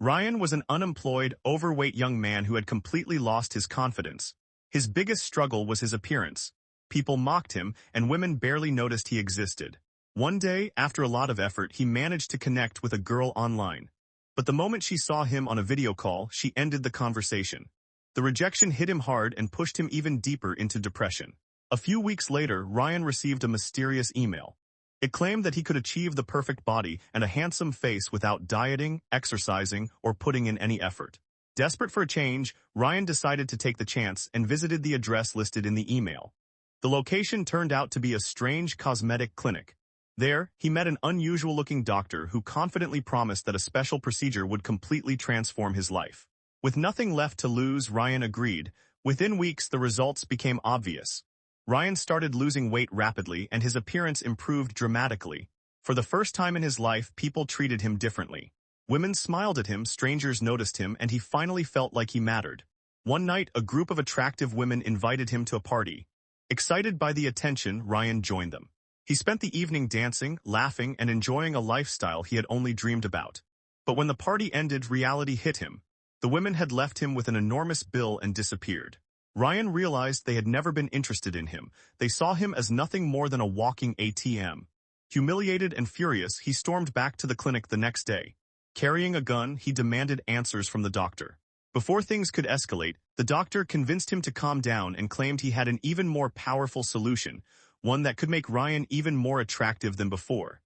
Ryan was an unemployed, overweight young man who had completely lost his confidence. His biggest struggle was his appearance. People mocked him, and women barely noticed he existed. One day, after a lot of effort, he managed to connect with a girl online. But the moment she saw him on a video call, she ended the conversation. The rejection hit him hard and pushed him even deeper into depression. A few weeks later, Ryan received a mysterious email. It claimed that he could achieve the perfect body and a handsome face without dieting, exercising, or putting in any effort. Desperate for a change, Ryan decided to take the chance and visited the address listed in the email. The location turned out to be a strange cosmetic clinic. There, he met an unusual-looking doctor who confidently promised that a special procedure would completely transform his life. With nothing left to lose, Ryan agreed. Within weeks, the results became obvious. Ryan started losing weight rapidly, and his appearance improved dramatically. For the first time in his life, people treated him differently. Women smiled at him, strangers noticed him, and he finally felt like he mattered. One night, a group of attractive women invited him to a party. Excited by the attention, Ryan joined them. He spent the evening dancing, laughing, and enjoying a lifestyle he had only dreamed about. But when the party ended, reality hit him. The women had left him with an enormous bill and disappeared. Ryan realized they had never been interested in him. They saw him as nothing more than a walking ATM. Humiliated and furious, he stormed back to the clinic the next day. Carrying a gun, he demanded answers from the doctor. Before things could escalate, the doctor convinced him to calm down and claimed he had an even more powerful solution, one that could make Ryan even more attractive than before.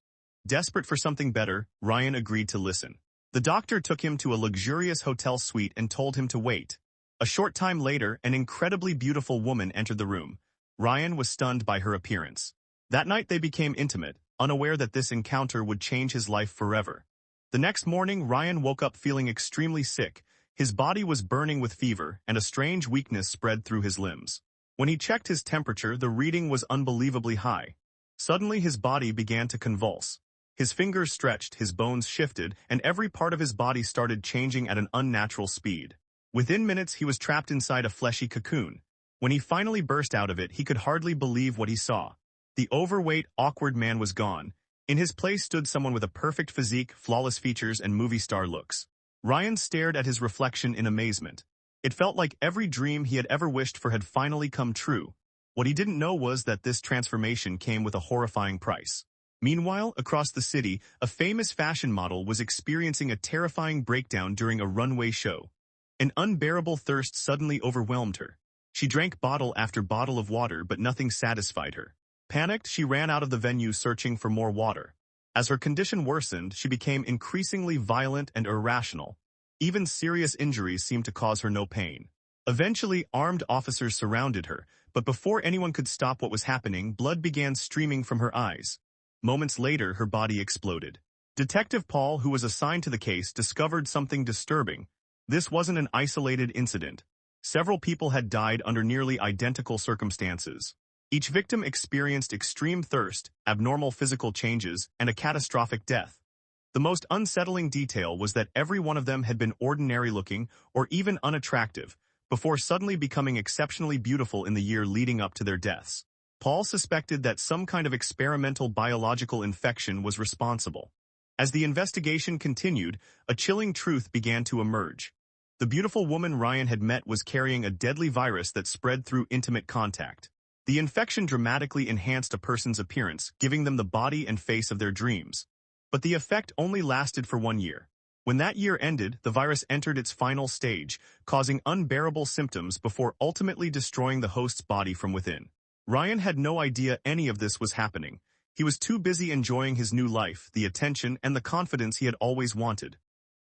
Desperate for something better, Ryan agreed to listen. The doctor took him to a luxurious hotel suite and told him to wait. A short time later, an incredibly beautiful woman entered the room. Ryan was stunned by her appearance. That night they became intimate, unaware that this encounter would change his life forever. The next morning, Ryan woke up feeling extremely sick. His body was burning with fever, and a strange weakness spread through his limbs. When he checked his temperature, the reading was unbelievably high. Suddenly his body began to convulse. His fingers stretched, his bones shifted, and every part of his body started changing at an unnatural speed. Within minutes, he was trapped inside a fleshy cocoon. When he finally burst out of it, he could hardly believe what he saw. The overweight, awkward man was gone. In his place stood someone with a perfect physique, flawless features, and movie star looks. Ryan stared at his reflection in amazement. It felt like every dream he had ever wished for had finally come true. What he didn't know was that this transformation came with a horrifying price. Meanwhile, across the city, a famous fashion model was experiencing a terrifying breakdown during a runway show. An unbearable thirst suddenly overwhelmed her. She drank bottle after bottle of water, but nothing satisfied her. Panicked, she ran out of the venue searching for more water. As her condition worsened, she became increasingly violent and irrational. Even serious injuries seemed to cause her no pain. Eventually, armed officers surrounded her, but before anyone could stop what was happening, blood began streaming from her eyes. Moments later, her body exploded. Detective Paul, who was assigned to the case, discovered something disturbing. This wasn't an isolated incident. Several people had died under nearly identical circumstances. Each victim experienced extreme thirst, abnormal physical changes, and a catastrophic death. The most unsettling detail was that every one of them had been ordinary-looking or even unattractive, before suddenly becoming exceptionally beautiful in the year leading up to their deaths. Paul suspected that some kind of experimental biological infection was responsible. As the investigation continued, a chilling truth began to emerge. The beautiful woman Ryan had met was carrying a deadly virus that spread through intimate contact. The infection dramatically enhanced a person's appearance, giving them the body and face of their dreams. But the effect only lasted for 1 year. When that year ended, the virus entered its final stage, causing unbearable symptoms before ultimately destroying the host's body from within. Ryan had no idea any of this was happening. He was too busy enjoying his new life, the attention, and the confidence he had always wanted.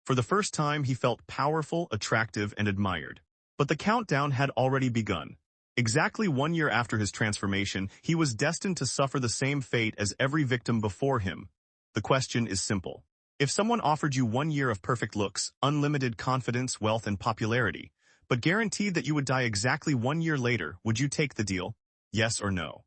For the first time, he felt powerful, attractive, and admired. But the countdown had already begun. Exactly 1 year after his transformation, he was destined to suffer the same fate as every victim before him. The question is simple. If someone offered you 1 year of perfect looks, unlimited confidence, wealth, and popularity, but guaranteed that you would die exactly 1 year later, would you take the deal? Yes or no?